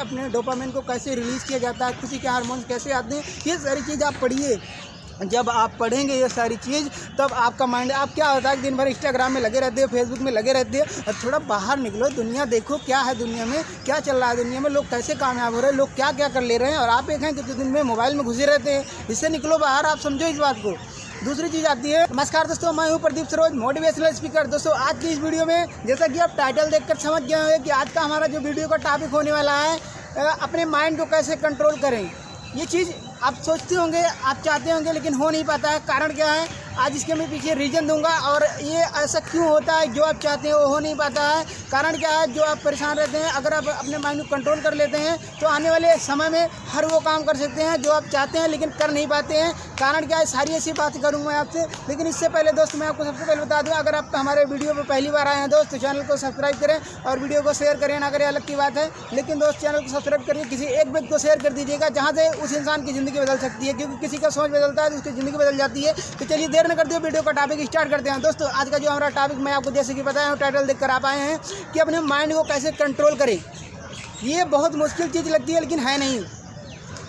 अपने डोपामिन को कैसे रिलीज़ किया जाता है, खुशी के हार्मोन्स कैसे आते हैं, ये सारी चीज़ आप पढ़िए। जब आप पढ़ेंगे ये सारी चीज़ तब आपका माइंड, आप क्या होता है दिन भर इंस्टाग्राम में लगे रहते हो, फेसबुक में लगे रहते हो, और थोड़ा बाहर निकलो, दुनिया देखो क्या है, दुनिया में क्या चल रहा है, दुनिया में लोग कैसे कामयाब हो रहे हैं, लोग क्या क्या कर ले रहे हैं, और आप एक हैं कि दिन में मोबाइल में घुसे रहते हैं। इससे निकलो बाहर, आप समझो इस बात को। दूसरी चीज़ आती है, नमस्कार दोस्तों, मैं हूं प्रदीप सरोज, मोटिवेशनल स्पीकर। दोस्तों आज की इस वीडियो में जैसा कि आप टाइटल देखकर समझ गए होंगे कि आज का हमारा जो वीडियो का टॉपिक होने वाला है, अपने माइंड को कैसे कंट्रोल करें। ये चीज़ आप सोचते होंगे, आप चाहते होंगे, लेकिन हो नहीं पाता है। कारण क्या है, आज इसके मैं पीछे रीज़न दूंगा, और ये ऐसा क्यों होता है, जो आप चाहते हैं वो हो नहीं पाता है। कारण क्या है, जो आप परेशान रहते हैं, अगर आप अपने माइंड को कंट्रोल कर लेते हैं तो आने वाले समय में हर वो काम कर सकते हैं जो आप चाहते हैं लेकिन कर नहीं पाते हैं। कारण क्या है, सारी ऐसी बातें करूँगा मैं आपसे। लेकिन इससे पहले दोस्त मैं आपको सबसे पहले बता दूँ, अगर आप हमारे वीडियो पर पहली बार आए हैं दोस्त, तो चैनल को सब्सक्राइब करें और वीडियो को शेयर करें। ना करें अलग की बात है, लेकिन दोस्त चैनल को सब्सक्राइब करके किसी एक व्यक्ति को शेयर कर दीजिएगा, जहाँ से उस इंसान की ज़िंदगी बदल सकती है, क्योंकि किसी का सोच बदलता है तो उसकी ज़िंदगी बदल जाती है। तो चलिए देर न करते हुए वीडियो का टॉपिक स्टार्ट करते हैं। दोस्तों आज का जो हमारा टॉपिक मैं आपको जैसे कि बताया हूँ, टाइटल देखकर आप आए हैं कि अपने माइंड को कैसे कंट्रोल करें। ये बहुत मुश्किल चीज़ लगती है लेकिन है नहीं।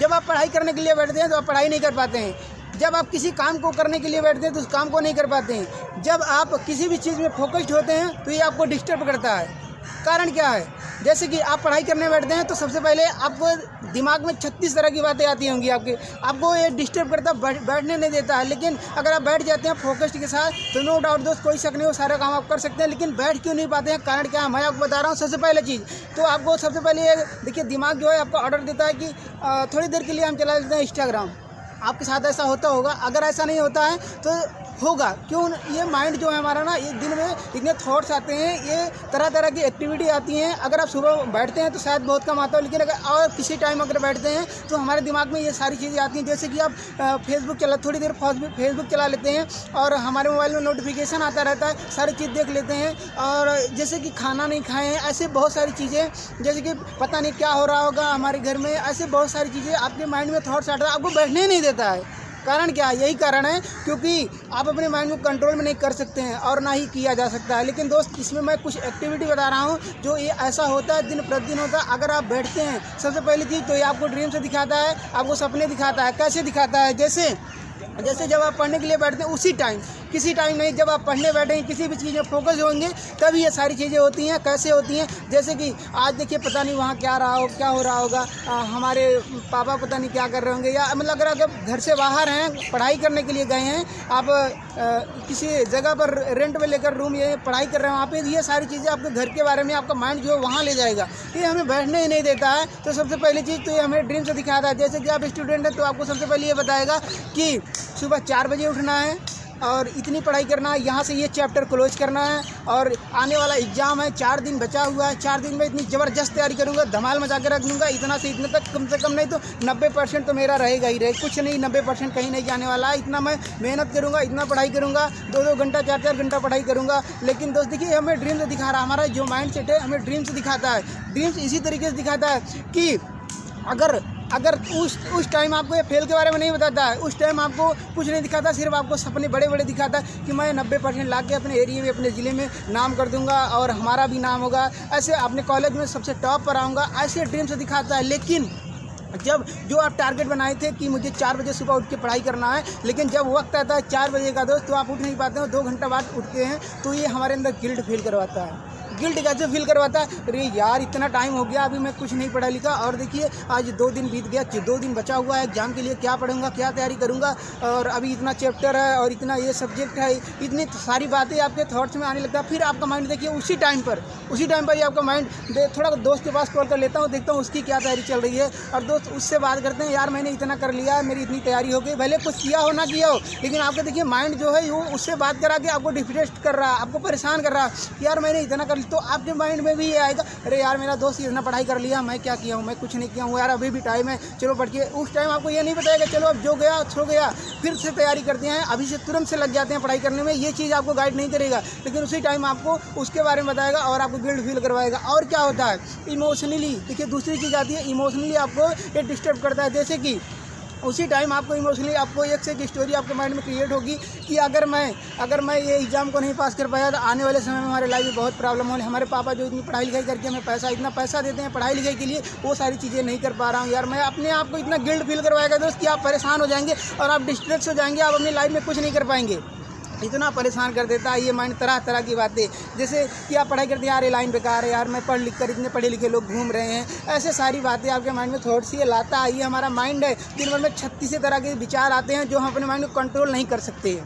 जब आप पढ़ाई करने के लिए बैठते हैं तो आप पढ़ाई नहीं कर पाते हैं। जब आप किसी काम को करने के लिए बैठते हैं तो उस काम को नहीं कर पाते हैं। जब आप किसी भी चीज़ में फोकस्ड होते हैं तो ये आपको डिस्टर्ब करता है। कारण क्या है, जैसे कि आप पढ़ाई करने बैठते हैं तो सबसे पहले आपको दिमाग में 36 तरह की बातें आती होंगी आपको ये डिस्टर्ब करता, बैठने नहीं देता है। लेकिन अगर आप बैठ जाते हैं फोकस्ड के साथ तो नो डाउट दोस्त, कोई शक नहीं, वो सारा काम आप कर सकते हैं। लेकिन बैठ क्यों नहीं पाते हैं, कारण क्या है, मैं आपको बता रहा हूँ। सबसे पहले चीज़ तो आपको सबसे पहले ये देखिए, दिमाग जो है आपको ऑर्डर देता है कि थोड़ी देर के लिए हम चला लेते हैं इंस्टाग्राम। आपके साथ ऐसा होता होगा, अगर ऐसा नहीं होता है तो होगा क्यों। ये माइंड जो है हमारा ना, ये दिन में इतने थॉट्स आते हैं, ये तरह तरह की एक्टिविटी आती हैं। अगर आप सुबह बैठते हैं तो शायद बहुत कम आता हो, लेकिन अगर और किसी टाइम अगर बैठते हैं तो हमारे दिमाग में ये सारी चीज़ें आती हैं। जैसे कि आप थोड़ी देर फेसबुक चला लेते हैं और हमारे मोबाइल में नोटिफिकेशन आता रहता है, सारी चीज़ देख लेते हैं। और जैसे कि खाना नहीं खाए हैं, ऐसे बहुत सारी चीज़ें, जैसे कि पता नहीं क्या हो रहा होगा हमारे घर में, ऐसे बहुत सारी चीज़ें आपके माइंड में थॉट्स आता है, आपको बैठने ही नहीं देता है। कारण क्या है, यही कारण है क्योंकि आप अपने माइंड को कंट्रोल में नहीं कर सकते हैं और ना ही किया जा सकता है। लेकिन दोस्त इसमें मैं कुछ एक्टिविटी बता रहा हूँ जो ये ऐसा होता है, दिन प्रतिदिन होता है। अगर आप बैठते हैं, सबसे पहली चीज़ तो ये आपको ड्रीम से दिखाता है, आपको सपने दिखाता है। कैसे दिखाता है, जैसे जब आप पढ़ने के लिए बैठते हैं उसी टाइम, किसी टाइम नहीं, जब आप पढ़ने बैठेंगे, किसी भी चीज़ में फोकस होंगे तभी ये सारी चीज़ें होती हैं। कैसे होती हैं, जैसे कि आज देखिए पता नहीं वहाँ क्या हो रहा होगा, हमारे पापा पता नहीं क्या कर रहे होंगे, या मतलब अगर आप घर से बाहर हैं, पढ़ाई करने के लिए गए हैं, आप किसी जगह पर रेंट में लेकर रूम ये पढ़ाई कर रहे हैं, वहाँ पे ये सारी चीज़ें आपके घर के बारे में आपका माइंड जो है वहाँ ले जाएगा। ये हमें बैठने ही नहीं देता है। तो सबसे पहली चीज़ तो ये हमें ड्रीम से दिखाता है। जैसे कि आप स्टूडेंट हैं तो आपको सबसे पहले ये बताएगा कि सुबह 4 बजे उठना है और इतनी पढ़ाई करना है, यहाँ से ये चैप्टर क्लोज करना है, और आने वाला एग्ज़ाम है, 4 दिन बचा हुआ है, 4 दिन में इतनी ज़बरदस्त तैयारी करूँगा, धमाल मचा के रख दूँगा, इतना से इतने तक, कम से कम नहीं तो 90% तो मेरा रहेगा ही रहे, कुछ नहीं 90% कहीं नहीं जाने वाला है। इतना मैं मेहनत करूँगा, इतना पढ़ाई करूँगा, 2-2 घंटा 4-4 घंटा पढ़ाई करूँगा। लेकिन दोस्त देखिए, हमें ड्रीम से दिखा रहा है, हमारा जो माइंड सेट है हमें ड्रीम से दिखाता है। ड्रीम्स इसी तरीके से दिखाता है कि अगर उस टाइम आपको ये फेल के बारे में नहीं बताता है, उस टाइम आपको कुछ नहीं दिखाता, सिर्फ आपको सपने बड़े बड़े दिखाता है कि मैं 90% ला के अपने एरिया में, अपने ज़िले में नाम कर दूंगा और हमारा भी नाम होगा, ऐसे अपने कॉलेज में सबसे टॉप पर आऊँगा, ऐसे ड्रीम से दिखाता है। लेकिन जब जो आप टारगेट बनाए थे कि मुझे 4 बजे सुबह उठ के पढ़ाई करना है, लेकिन जब वक्त आता है 4 बजे का दोस्त, तो आप उठ नहीं पाते हो, 2 घंटा बाद उठते हैं, तो ये हमारे अंदर गिल्ट फील करवाता है। गिल्ट कैसे फील करवाता है, अरे यार इतना टाइम हो गया, अभी मैं कुछ नहीं पढ़ा लिखा, और देखिए आज 2 दिन बीत गया, 2 दिन बचा हुआ है एग्जाम के लिए, क्या पढ़ूंगा, क्या तैयारी करूंगा, और अभी इतना चैप्टर है और इतना ये सब्जेक्ट है, इतनी सारी बातें आपके थॉट्स में आने लगता है। फिर आपका माइंड देखिए उसी टाइम पर ही आपका माइंड थोड़ा दोस्त के पास कॉल कर लेता हूँ, देखता हूँ उसकी क्या तैयारी चल रही है, और दोस्त उससे बात करते हैं, यार मैंने इतना कर लिया, मेरी इतनी तैयारी हो गई, भले कुछ किया हो ना किया हो, लेकिन आपका देखिए माइंड जो है वो उससे बात करा के आपको डिप्रेस कर रहा है, आपको परेशान कर रहा है कि यार मैंने इतना कर लिया। तो आपके माइंड में भी ये आएगा, अरे यार मेरा दोस्त इतना पढ़ाई कर लिया, मैं क्या किया हूँ, मैं कुछ नहीं किया हूँ यार, अभी भी टाइम है, चलो पढ़िए। उस टाइम आपको ये नहीं बताएगा, चलो अब जो गया सो गया, फिर से तैयारी करते हैं, अभी से तुरंत से लग जाते हैं पढ़ाई करने में, ये चीज़ आपको गाइड नहीं करेगा। लेकिन उसी टाइम आपको उसके बारे में बताएगा और आपको गिल्ट फील करवाएगा। और क्या होता है, इमोशनली देखिए, दूसरी चीज़ आती है, इमोशनली आपको ये डिस्टर्ब करता है। जैसे कि उसी टाइम आपको इमोशनली आपको एक से एक स्टोरी आपके माइंड में क्रिएट होगी कि अगर मैं ये एग्ज़ाम को नहीं पास कर पाया तो आने वाले समय में हमारे लाइफ में बहुत प्रॉब्लम होगी। हमारे पापा जो इतनी पढ़ाई लिखाई करके हमें इतना पैसा देते हैं पढ़ाई लिखाई के लिए, वो सारी चीज़ें नहीं कर पा रहा हूँ यार। मैं अपने आप को इतना गिल्ट फील करवाएगा दोस्त कि आप परेशान हो जाएंगे और आप डिस्ट्रेक्ट हो जाएंगे, आप अपनी लाइफ में कुछ नहीं कर पाएंगे। इतना परेशान कर देता है ये माइंड, तरह तरह की बातें, जैसे कि आप पढ़ाई करते हैं यार ये लाइन बेकार है यार, मैं पढ़ लिख कर इतने पढ़े लिखे लोग घूम रहे हैं, ऐसे सारी बातें आपके माइंड में थॉट्स ये लाता है। ये हमारा माइंड है, दिन भर में 36 तरह के विचार आते हैं जो हम अपने माइंड को कंट्रोल नहीं कर सकते।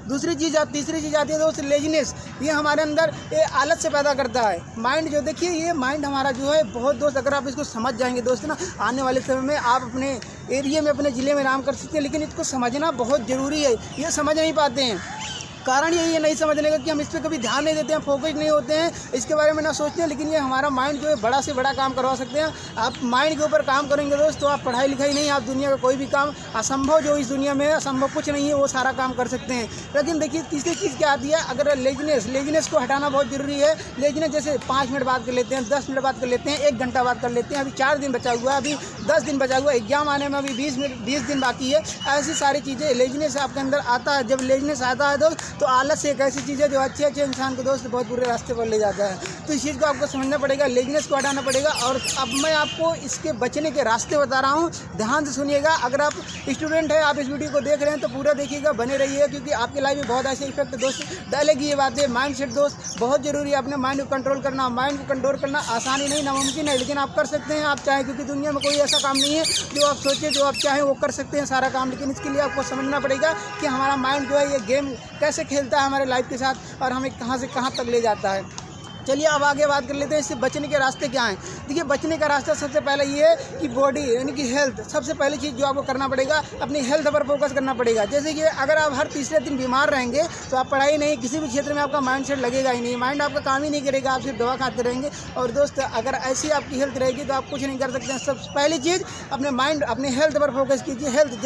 तीसरी चीज़ आती है दोस्त लेजीनेस। ये हमारे अंदर ये आलस से पैदा करता है माइंड। जो देखिए ये माइंड हमारा जो है बहुत दोस्त, अगर आप इसको समझ जाएंगे दोस्त ना, आने वाले समय में आप अपने एरिया में अपने ज़िले में नाम कर सकते हैं। लेकिन इसको समझना बहुत ज़रूरी है, ये समझ नहीं पाते हैं। कारण यही है नहीं समझने का कि हम इस पर कभी ध्यान नहीं देते हैं, फोकस नहीं होते हैं, इसके बारे में ना सोचते हैं। लेकिन ये हमारा माइंड जो है बड़ा से बड़ा काम करवा सकते हैं। आप माइंड के ऊपर काम करेंगे दोस्त तो आप पढ़ाई लिखाई नहीं, आप दुनिया का कोई भी काम असंभव जो इस दुनिया में है, असंभव कुछ नहीं है, वो सारा काम कर सकते हैं। लेकिन देखिए तीसरी चीज़ क्या आती है, अगर लेजीनेस को हटाना बहुत ज़रूरी है। लेजीनेस जैसे 5 मिनट बात कर लेते हैं, 10 मिनट बात कर लेते हैं, 1 घंटा बात कर लेते हैं, अभी 4 दिन बचा हुआ है, अभी 10 दिन बचा हुआ है, एग्जाम आने में अभी 20 दिन बाकी है। ऐसी सारी चीज़ें लेजीनेस आपके अंदर आता है। जब लेजीनेस आता है तो आलस एक ऐसी चीज़ है जो अच्छे इंसान को दोस्त बहुत बुरे रास्ते पर ले जाता है। तो इस चीज़ को आपको समझना पड़ेगा, लेजीनेस को हटाना पड़ेगा। और अब मैं आपको इसके बचने के रास्ते बता रहा हूँ, ध्यान से सुनिएगा। अगर आप स्टूडेंट हैं, आप इस वीडियो को देख रहे हैं तो पूरा देखिएगा, बने रहिए, क्योंकि आपकी लाइफ में बहुत ऐसे इफेक्ट दोस्त डालेगी ये बातें। माइंडसेट दोस्त बहुत ज़रूरी है, अपने माइंड को कंट्रोल करना। माइंड को कंट्रोल करना आसानी नहीं, नामुमकिन है, लेकिन आप कर सकते हैं, आप चाहें, क्योंकि दुनिया में कोई ऐसा काम नहीं है जो आप सोचें, जो आप चाहें वो कर सकते हैं सारा काम। लेकिन इसके लिए आपको समझना पड़ेगा कि हमारा माइंड जो है ये गेम कैसे खेलता है हमारे लाइफ के साथ और हमें कहाँ से कहाँ तक ले जाता है। चलिए अब आगे बात कर लेते हैं इससे बचने के रास्ते क्या हैं। देखिए बचने का रास्ता सबसे पहले ये है कि बॉडी यानी कि हेल्थ, सबसे पहली चीज़ जो आपको करना पड़ेगा, अपनी हेल्थ पर फोकस करना पड़ेगा। जैसे कि अगर आप हर तीसरे दिन बीमार रहेंगे तो आप पढ़ाई नहीं, किसी भी क्षेत्र में आपका माइंडसेट लगेगा ही नहीं, माइंड आपका काम ही नहीं करेगा, आप सिर्फ दवा खाते रहेंगे। और दोस्त अगर ऐसी आपकी हेल्थ रहेगी तो आप कुछ नहीं कर सकते हैं। सबसे पहली चीज़ अपने हेल्थ पर फोकस कीजिए। हेल्थ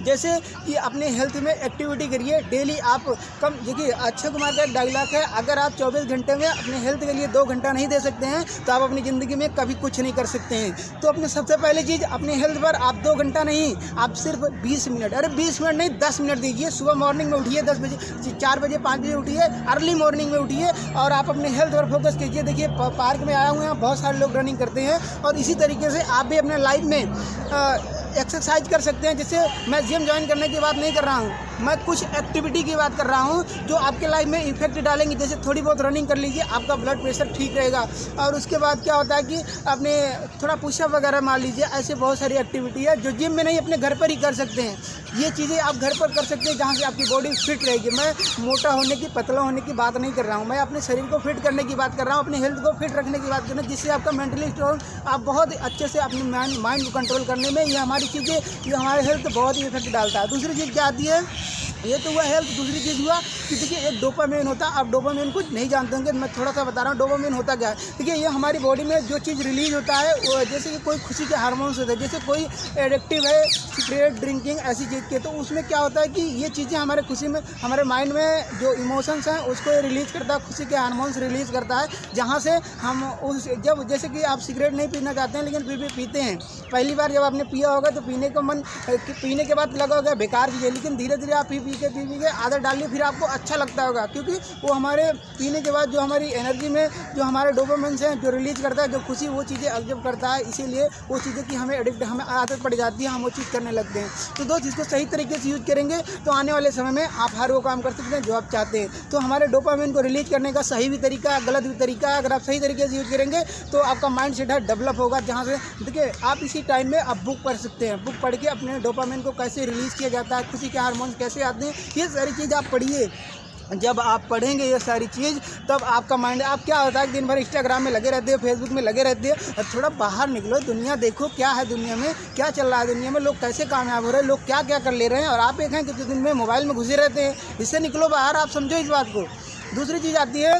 जैसे कि अपने हेल्थ में एक्टिविटी करिए डेली। आप कम, देखिए अक्षय कुमार का एक डायलॉग है, अगर आप 24 घंटे में अपने हेल्थ के लिए 2 घंटा नहीं दे सकते हैं तो आप अपनी ज़िंदगी में कभी कुछ नहीं कर सकते हैं। तो अपने सबसे पहली चीज़ अपनी हेल्थ पर आप 2 घंटा नहीं, आप सिर्फ 20 मिनट, अरे 20 मिनट नहीं 10 मिनट दीजिए। सुबह मॉर्निंग में उठिए, 10 बजे, 4 बजे, 5 बजे उठिए, अर्ली मॉर्निंग में उठिए और आप अपने हेल्थ पर फोकस कीजिए। देखिए पार्क में आए हुए हैं, बहुत सारे लोग रनिंग करते हैं और इसी तरीके से आप भी अपने लाइफ में एक्सरसाइज कर सकते हैं। जैसे मैं जिम ज्वाइन करने की बात नहीं कर रहा हूँ, मैं कुछ एक्टिविटी की बात कर रहा हूँ जो आपके लाइफ में इफेक्ट डालेंगे। जैसे थोड़ी बहुत रनिंग कर लीजिए, आपका ब्लड प्रेशर ठीक रहेगा। और उसके बाद क्या होता है कि अपने थोड़ा पुशअप वगैरह मार लीजिए। ऐसे बहुत सारी एक्टिविटी है जो जिम में नहीं, अपने घर पर ही कर सकते हैं। ये चीज़ें आप घर पर कर सकते हैं जहाँ से आपकी बॉडी फिट रहेगी। मैं मोटा होने की, पतला होने की बात नहीं कर रहा हूँ, मैं अपने शरीर को फिट करने की बात कर रहा हूँ, अपनी हेल्थ को फिट रखने की बात कर रहा हूँ, जिससे आपका मेंटली स्ट्रॉन्ग, आप बहुत अच्छे से अपने माइंड को कंट्रोल करने में ये हमारी चीज़ें, ये हमारे हेल्थ बहुत ही इफेक्ट डालता है। दूसरी चीज़ क्या आती है, ये तो हुआ हेल्थ। दूसरी चीज़ हुआ कि देखिए एक डोपामाइन होता है। आप डोपामाइन को नहीं जानते होंगे, मैं थोड़ा सा बता रहा हूँ डोपामाइन होता क्या है। देखिए ये हमारी बॉडी में जो चीज़ रिलीज होता है वो, जैसे कि कोई खुशी के हार्मोन्स होते हैं, जैसे कोई एडिक्टिव है सिगरेट ड्रिंकिंग ऐसी चीज़ के, तो उसमें क्या होता है कि ये चीज़ें हमारे खुशी में, हमारे माइंड में जो इमोशंस हैं उसको रिलीज़ करता है, खुशी के हार्मोन्स रिलीज़ करता है, जहाँ से हम उस, जब जैसे कि आप सिगरेट नहीं पीना चाहते हैं लेकिन फिर भी पीते हैं। पहली बार जब आपने पिया होगा तो पीने के बाद लगा होगा बेकार चीज़ है, लेकिन धीरे धीरे आप पी के आदत डाल ली, फिर आपको अच्छा लगता होगा, क्योंकि वो हमारे पीने के बाद जो हमारी एनर्जी में जो हमारे डोपामाइन्स हैं जो रिलीज करता है, जो खुशी, वो चीज़ें ऑब्जर्व करता है। इसीलिए वो चीज़ें कि हमें आदत पड़ जाती है, हम वो चीज़ करने लगते हैं। तो दोस्त इसको सही तरीके से यूज़ करेंगे तो आने वाले समय में आप हर वो काम कर सकते हैं जो आप चाहते हैं। तो हमारे डोपामाइन को रिलीज करने का सही भी तरीका है, गलत भी तरीका है। अगर आप सही तरीके से यूज़ करेंगे तो आपका माइंड सेट है डेवलप होगा, जहाँ से देखिए आप इसी टाइम में आप बुक पढ़ सकते हैं। बुक पढ़ के अपने डोपामाइन को कैसे रिलीज़ किया जाता है, खुशी के हार्मोन्स कैसे आते हैं, ये सारी चीज़ आप पढ़िए। जब आप पढ़ेंगे ये सारी चीज़ तब आपका माइंड, आप क्या होता है कि दिन भर इंस्टाग्राम में लगे रहते हैं, फेसबुक में लगे रहते हैं। थोड़ा बाहर निकलो, दुनिया देखो क्या है, दुनिया में क्या चल रहा है, दुनिया में लोग कैसे कामयाब हो रहे हैं, लोग क्या क्या कर ले रहे हैं, और आप एक हैं कि दिन में मोबाइल में घुसे रहते हैं। इससे निकलो बाहर, आप समझो इस बात को। दूसरी चीज़ आती है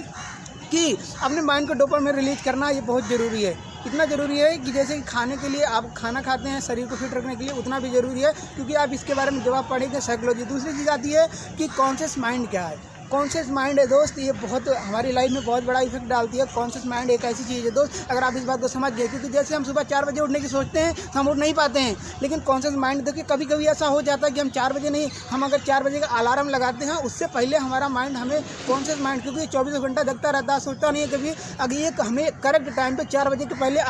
कि अपने माइंड को डोपामाइन रिलीज करना, ये बहुत ज़रूरी है। इतना ज़रूरी है कि जैसे कि खाने के लिए आप खाना खाते हैं शरीर को फिट रखने के लिए, उतना भी ज़रूरी है, क्योंकि आप इसके बारे में जब आप पढ़ेंगे साइकोलॉजी। दूसरी चीज़ आती है कि कॉन्शियस माइंड क्या है। कॉन्शियस माइंड है दोस्त, ये बहुत हमारी लाइफ में बहुत बड़ा इफेक्ट डालती है। कॉन्शियस माइंड एक ऐसी चीज़ है दोस्त, अगर आप इस बात को समझ गए, क्योंकि जैसे हम सुबह 4 बजे उठने की सोचते हैं हम उठ नहीं पाते हैं, लेकिन कॉन्शियस माइंड देखिए कभी कभी ऐसा हो जाता है कि हम 4 बजे नहीं, हम अगर 4 बजे का अलार्म लगाते हैं उससे पहले हमारा माइंड हमें कॉन्शियस माइंड, क्योंकि 24 घंटा जगता रहता है, सोचता नहीं है कभी, अगर ये हमें करेक्ट टाइम पे 4 बजे के पहले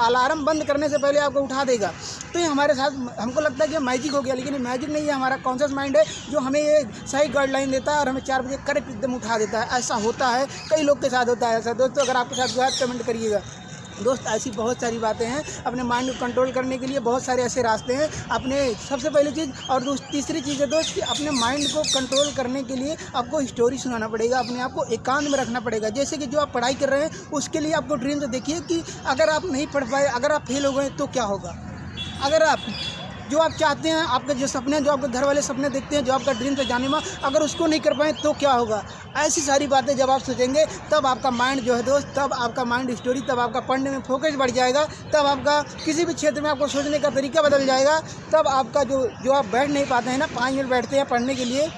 अलार्म बंद करने से पहले आपको उठा देगा। तो ये हमारे साथ हमको लगता है कि मैजिक हो गया, लेकिन ये मैजिक नहीं है, हमारा कॉन्शियस माइंड है जो हमें ये सही गाइडलाइन देता है और हमें 4 बजे करेक्ट एकदम उठा देता है। ऐसा होता है, कई लोग के साथ होता है ऐसा दोस्तों। अगर आपके साथ हुआ है कमेंट करिएगा दोस्त। ऐसी बहुत सारी बातें हैं, अपने माइंड को कंट्रोल करने के लिए बहुत सारे ऐसे रास्ते हैं। अपने सबसे पहली चीज़ और तीसरी चीज़ है दोस्त कि अपने माइंड को कंट्रोल करने के लिए आपको स्टोरी सुनाना पड़ेगा, अपने आप को एकांत में रखना पड़ेगा। जैसे कि जो आप पढ़ाई कर रहे हैं उसके लिए आपको ड्रीम तो देखिए कि अगर आप नहीं पढ़ पाए, अगर आप फेल हो गए तो क्या होगा। अगर आप जो आप चाहते हैं, आपके जो सपने, जो आपके घर वाले सपने देखते हैं, जो आपका ड्रीम से जाने में, अगर उसको नहीं कर पाए तो क्या होगा। ऐसी सारी बातें जब आप सोचेंगे तब आपका माइंड जो है दोस्त, तब आपका माइंड स्टोरी, तब आपका पढ़ने में फोकस बढ़ जाएगा, तब आपका किसी भी क्षेत्र में आपको सोचने का तरीका बदल जाएगा। तब आपका जो आप बैठ नहीं पाते हैं ना, 5 मिनट बैठते हैं पढ़ने के लिए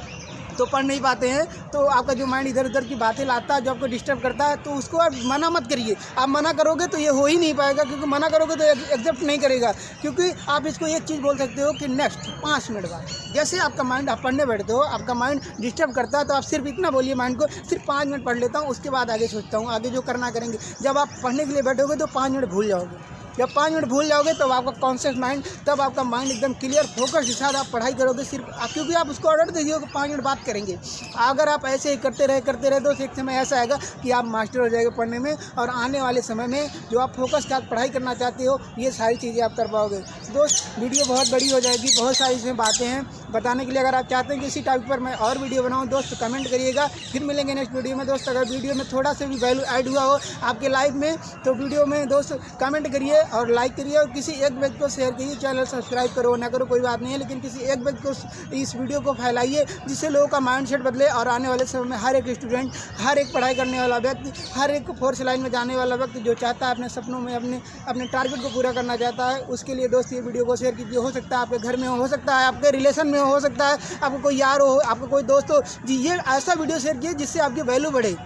तो पढ़ नहीं पाते हैं, तो आपका जो माइंड इधर उधर की बातें लाता है, जो आपको डिस्टर्ब करता है, तो उसको आप मना मत करिए। आप मना करोगे तो ये हो ही नहीं पाएगा, क्योंकि मना करोगे तो एक्सेप्ट नहीं करेगा। क्योंकि आप इसको एक चीज़ बोल सकते हो कि नेक्स्ट 5 मिनट बाद, जैसे आपका माइंड, आप पढ़ने बैठते हो, आपका माइंड डिस्टर्ब करता है, तो आप सिर्फ इतना बोलिए माइंड को, सिर्फ 5 मिनट पढ़ लेता हूँ, उसके बाद आगे सोचता हूँ, आगे जो करना करेंगे। जब आप पढ़ने के लिए बैठोगे तो 5 मिनट भूल जाओगे। जब 5 मिनट भूल जाओगे तब आपका कॉन्शियस माइंड, तब आपका माइंड एकदम क्लियर फोकस के साथ आप पढ़ाई करोगे सिर्फ, क्योंकि आप उसको ऑर्डर दे दिए 5 मिनट बात करेंगे। अगर आप ऐसे ही करते रहे तो एक समय ऐसा आएगा कि आप मास्टर हो जाएगा पढ़ने में, और आने वाले समय में जो आप फोकस के साथ पढ़ाई करना चाहते हो, ये सारी चीज़ें आप कर पाओगे। दोस्त वीडियो बहुत बड़ी हो जाएगी, बहुत सारी इसमें बातें हैं बताने के लिए। अगर आप चाहते हैं कि इसी टॉपिक पर मैं और वीडियो बनाऊँ दोस्त, कमेंट करिएगा। फिर मिलेंगे नेक्स्ट वीडियो में दोस्त। अगर वीडियो में थोड़ा सा भी वैल्यू ऐड हुआ हो आपके लाइफ में तो वीडियो में दोस्त कमेंट करिए और लाइक करिए, और किसी एक व्यक्ति को शेयर कीजिए। चैनल सब्सक्राइब करो ना करो कोई बात नहीं है, लेकिन किसी एक व्यक्ति को इस वीडियो को फैलाइए, जिससे लोगों का माइंडसेट बदले। और आने वाले समय में हर एक स्टूडेंट, हर एक पढ़ाई करने वाला व्यक्ति, हर एक फोर्स लाइन में जाने वाला व्यक्ति जो चाहता है अपने सपनों में, अपने टारगेट को पूरा करना चाहता है, उसके लिए दोस्त ये वीडियो को शेयर कीजिए। हो सकता है आपके घर में हो सकता है आपके रिलेशन में हो सकता है आपको कोई यार हो, आपको कोई दोस्त हो जी, ये ऐसा वीडियो शेयर कीजिए जिससे आपकी वैल्यू बढ़े,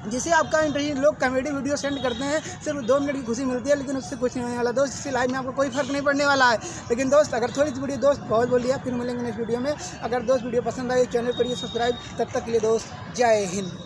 जिससे आपका इंटरेस्ट। लोग कॉमेडी वीडियो सेंड करते हैं, सिर्फ 2 मिनट की खुशी मिलती है, लेकिन उससे कुछ नहीं होने वाला दोस्त। इससे लाइफ में आपको कोई फर्क नहीं पड़ने वाला है। लेकिन दोस्त अगर थोड़ी सी वीडियो दोस्त बहुत बोल लिया, फिर मिलेंगे नेक्स्ट वीडियो में। अगर दोस्त वीडियो पसंद आए चैनल करिए सब्सक्राइब। तब तक के लिए दोस्त जय हिंद।